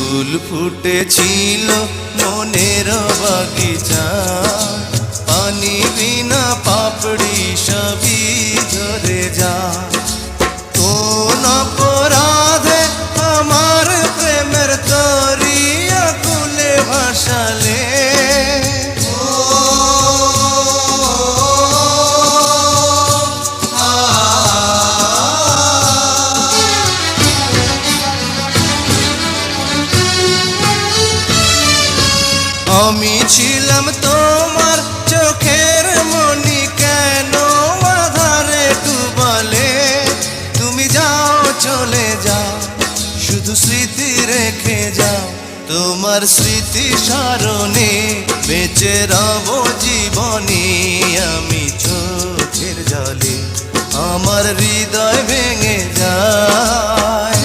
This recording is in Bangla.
ফুল ফুটেছিল মনের বাগিচা, পানি বিনা পাপড়ি সবই ঝরে যা। কোন অপরাধে আমার প্রেমের তরি আকুলে ভাসালে, আমি ছিলাম তোমার চোখের মনি, কেন আধারে ডুবালে? তুমি যাও চলে যাও, শুধু স্মৃতি রেখে যাও। তোমার স্মৃতি স্মরণে বেঁচে রব জীবনে, আমি চোখের জলে আমার হৃদয় ভেঙে যায়।